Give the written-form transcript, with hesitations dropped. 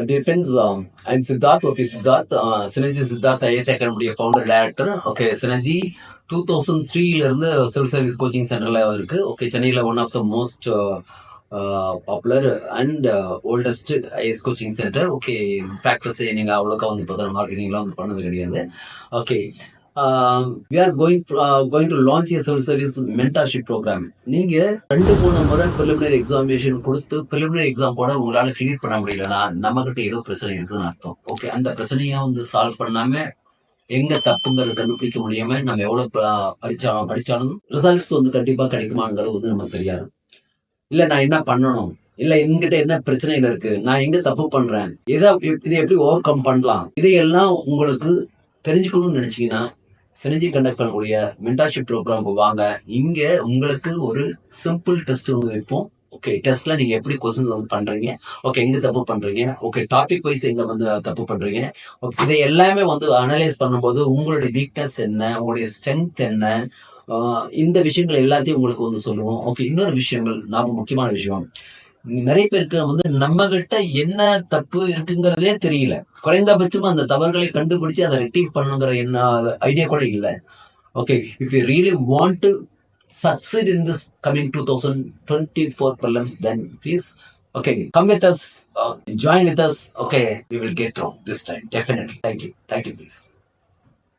Dear friends, I'm Siddharth, okay, Siddharth, Synergy Siddharth IAS Academy founder director. Okay, Synergy 2003ல இருந்து civil service coaching சென்டர்ல இருக்கு. Okay, சென்னையில one of the most popular and oldest IAS coaching centre. Okay, practice நீங்க அவ்வளோக்கா வந்து பார்த்தா மார்க்கெட்டிங்லாம் வந்து பண்ணது கிடையாது. Okay, we are going to launch a civil service mentorship program. நீங்க 2-3 முறை preliminary examination கொடுத்து preliminary exam கூட உங்களால கிளியர் பண்ண முடியலன்னா நம்ம கிட்ட ஏதோ பிரச்சனை இருக்குதுன்னு அர்த்தம். ஓகே, அந்த பிரச்சனையா வந்து சால்வ் பண்ணாம எங்க தப்புங்கிறத கண்டுபிடிக்க முடியாம நம்ம எவ்வளவு படிச்சாலும் ரிசல்ட்ஸ் வந்து கண்டிப்பா கிடைக்குமாங்கிறது வந்து நமக்கு தெரியாது. இல்ல நான் என்ன பண்ணணும், இல்ல என்கிட்ட என்ன பிரச்சனைகள் இருக்கு, நான் எங்க தப்பு பண்றேன், இதை எப்படி ஓவர் கம் பண்ணலாம், இதையெல்லாம் உங்களுக்கு தெரிஞ்சுக்கணும்னு நினைச்சீங்கன்னா சினர்ஜி கண்டக்ட் பண்ணக்கூடிய மென்டார்ஷிப் ப்ரோக்ராமுக்கு வாங்க. இங்க உங்களுக்கு ஒரு சிம்பிள் டெஸ்ட் வந்து வைப்போம். ஓகே, டெஸ்ட்ல நீங்க எப்படி கொஸ்டின் வந்து பண்றீங்க, ஓகே எங்க தப்பு பண்றீங்க, ஓகே டாபிக் வைஸ் எங்க வந்து தப்பு பண்றீங்க, ஓகே இதை எல்லாமே வந்து அனலைஸ் பண்ணும்போது உங்களுடைய வீக்னஸ் என்ன, உங்களுடைய ஸ்ட்ரென்த் என்ன, இந்த விஷயங்கள் எல்லாத்தையும் உங்களுக்கு வந்து சொல்லுவோம். ஓகே, இன்னொரு விஷயங்கள் நாம முக்கியமான விஷயம், நிறைய பேருக்கு வந்து நம்ம கிட்ட என்ன தப்பு இருக்குங்கிறதே தெரியல. குறைந்தபட்சமா அந்த தவறுகளை கண்டுபிடிச்சு அதை ரெக்டிஃபை பண்ணுங்கிற என்ன ஐடியா கூட இல்லை. Okay, if you really want to succeed in this coming 2024 prelims, then please, okay, come with us, join with us. Okay, we will get through this time, definitely. Thank you, please.